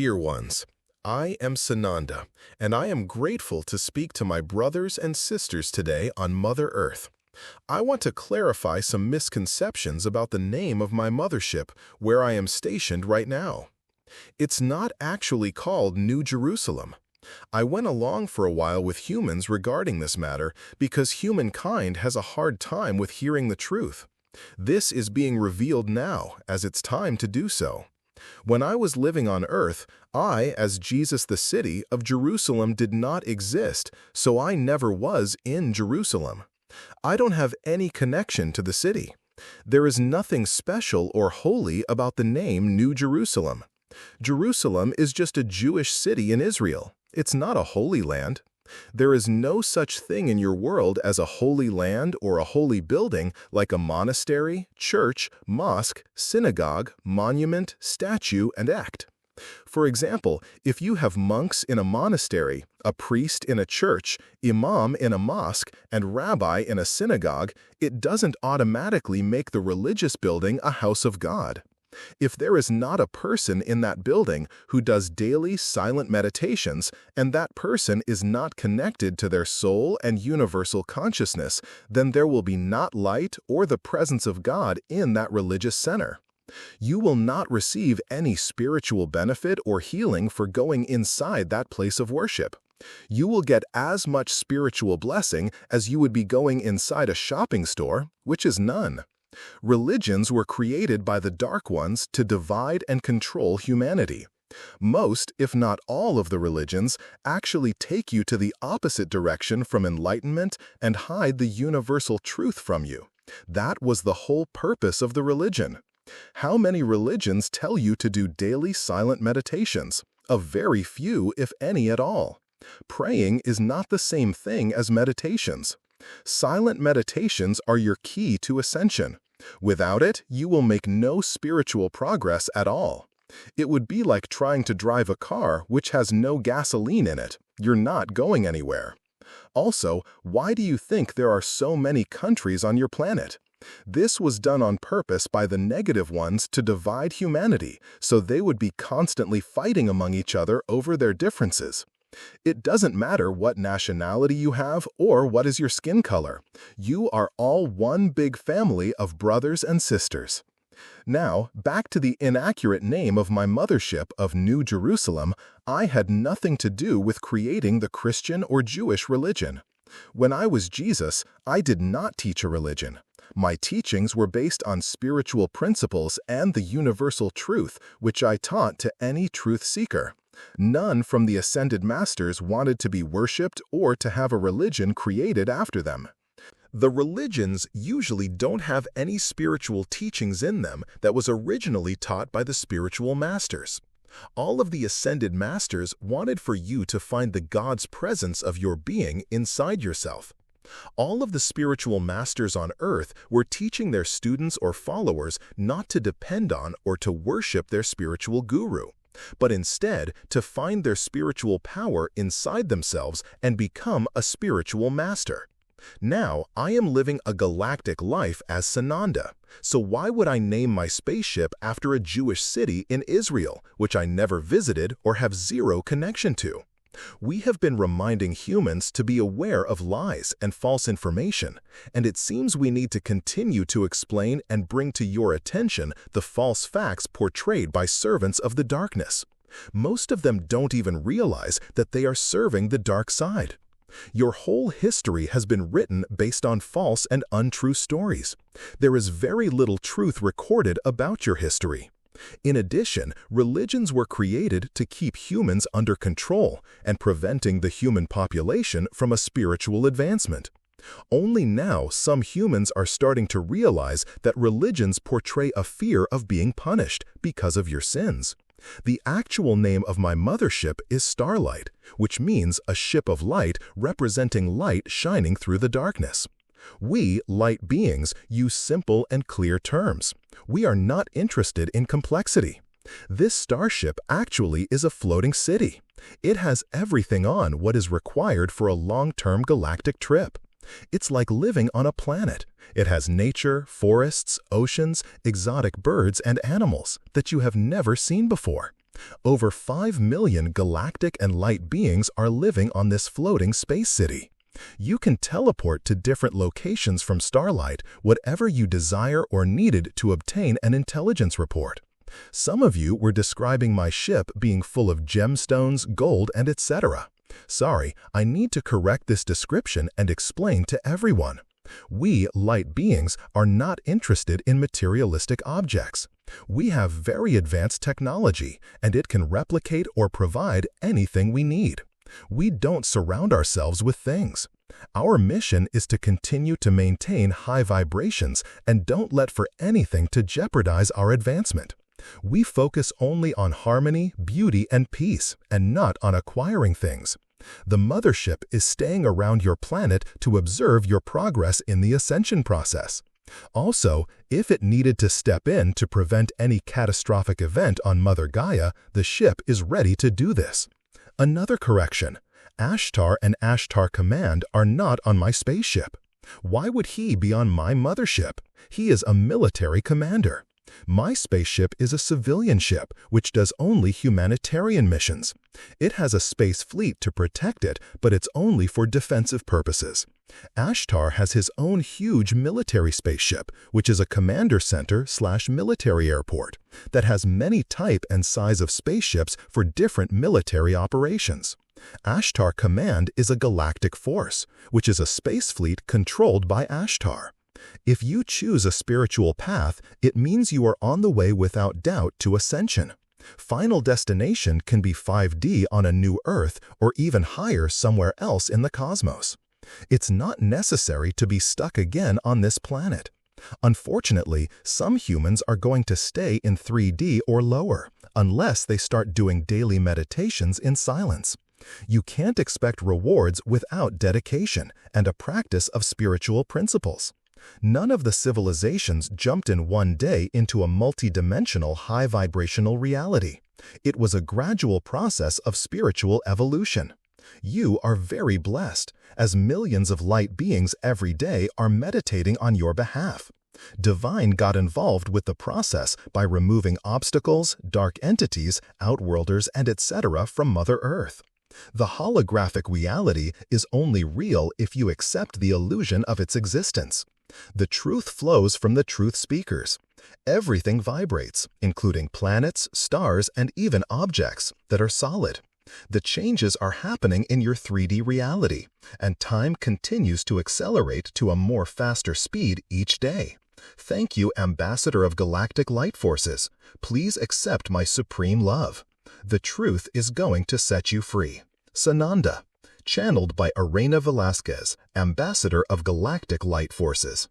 Dear ones, I am Sananda, and I am grateful to speak to my brothers and sisters today on Mother Earth. I want to clarify some misconceptions about the name of my mothership where I am stationed right now. It's not actually called New Jerusalem. I went along for a while with humans regarding this matter because humankind has a hard time with hearing the truth. This is being revealed now, as it's time to do so. When I was living on earth, I, as Jesus the city of Jerusalem, did not exist, so I never was in Jerusalem. I don't have any connection to the city. There is nothing special or holy about the name New Jerusalem. Jerusalem is just a Jewish city in Israel. It's not a holy land. There is no such thing in your world as a holy land or a holy building like a monastery, church, mosque, synagogue, monument, statue, and act. For example, if you have monks in a monastery, a priest in a church, imam in a mosque, and rabbi in a synagogue, it doesn't automatically make the religious building a house of God. If there is not a person in that building who does daily silent meditations, and that person is not connected to their soul and universal consciousness, then there will be not light or the presence of God in that religious center. You will not receive any spiritual benefit or healing for going inside that place of worship. You will get as much spiritual blessing as you would be going inside a shopping store, which is none. Religions were created by the Dark Ones to divide and control humanity. Most, if not all of the religions, actually take you to the opposite direction from enlightenment and hide the universal truth from you. That was the whole purpose of the religion. How many religions tell you to do daily silent meditations? A very few, if any at all. Praying is not the same thing as meditations. Silent meditations are your key to ascension. Without it, you will make no spiritual progress at all. It would be like trying to drive a car which has no gasoline in it. You're not going anywhere. Also, why do you think there are so many countries on your planet? This was done on purpose by the negative ones to divide humanity, so they would be constantly fighting among each other over their differences. It doesn't matter what nationality you have or what is your skin color. You are all one big family of brothers and sisters. Now, back to the inaccurate name of my mothership of New Jerusalem, I had nothing to do with creating the Christian or Jewish religion. When I was Jesus, I did not teach a religion. My teachings were based on spiritual principles and the universal truth, which I taught to any truth seeker. None from the ascended masters wanted to be worshipped or to have a religion created after them. The religions usually don't have any spiritual teachings in them that was originally taught by the spiritual masters. All of the ascended masters wanted for you to find the God's presence of your being inside yourself. All of the spiritual masters on earth were teaching their students or followers not to depend on or to worship their spiritual guru, but instead to find their spiritual power inside themselves and become a spiritual master. Now, I am living a galactic life as Sananda, so why would I name my spaceship after a Jewish city in Israel, which I never visited or have zero connection to? We have been reminding humans to be aware of lies and false information, and it seems we need to continue to explain and bring to your attention the false facts portrayed by servants of the darkness. Most of them don't even realize that they are serving the dark side. Your whole history has been written based on false and untrue stories. There is very little truth recorded about your history. In addition, religions were created to keep humans under control and preventing the human population from a spiritual advancement. Only now some humans are starting to realize that religions portray a fear of being punished because of your sins. The actual name of my mothership is Starlight, which means a ship of light representing light shining through the darkness. We, light beings, use simple and clear terms. We are not interested in complexity. This starship actually is a floating city. It has everything on what is required for a long-term galactic trip. It's like living on a planet. It has nature, forests, oceans, exotic birds, and animals that you have never seen before. Over 5 million galactic and light beings are living on this floating space city. You can teleport to different locations from starlight, whatever you desire or needed to obtain an intelligence report. Some of you were describing my ship being full of gemstones, gold, and etc. Sorry, I need to correct this description and explain to everyone. We, light beings, are not interested in materialistic objects. We have very advanced technology, and it can replicate or provide anything we need. We don't surround ourselves with things. Our mission is to continue to maintain high vibrations and don't let for anything to jeopardize our advancement. We focus only on harmony, beauty, and peace, and not on acquiring things. The mothership is staying around your planet to observe your progress in the ascension process. Also, if it needed to step in to prevent any catastrophic event on Mother Gaia, the ship is ready to do this. Another correction. Ashtar and Ashtar Command are not on my spaceship. Why would he be on my mothership? He is a military commander. My spaceship is a civilian ship, which does only humanitarian missions. It has a space fleet to protect it, but it's only for defensive purposes. Ashtar has his own huge military spaceship, which is a commander center/military airport, that has many type and size of spaceships for different military operations. Ashtar Command is a galactic force, which is a space fleet controlled by Ashtar. If you choose a spiritual path, it means you are on the way without doubt to ascension. Final destination can be 5D on a new Earth or even higher somewhere else in the cosmos. It's not necessary to be stuck again on this planet. Unfortunately, some humans are going to stay in 3D or lower, unless they start doing daily meditations in silence. You can't expect rewards without dedication and a practice of spiritual principles. None of the civilizations jumped in one day into a multidimensional high-vibrational reality. It was a gradual process of spiritual evolution. You are very blessed, as millions of light beings every day are meditating on your behalf. Divine got involved with the process by removing obstacles, dark entities, outworlders, and etc. from Mother Earth. The holographic reality is only real if you accept the illusion of its existence. The truth flows from the truth speakers. Everything vibrates, including planets, stars, and even objects that are solid. The changes are happening in your 3D reality, and time continues to accelerate to a more faster speed each day. Thank you, Ambassador of Galactic Light Forces. Please accept my supreme love. The truth is going to set you free. Sananda. Channeled by Erena Velazquez, Ambassador of Galactic Light Forces.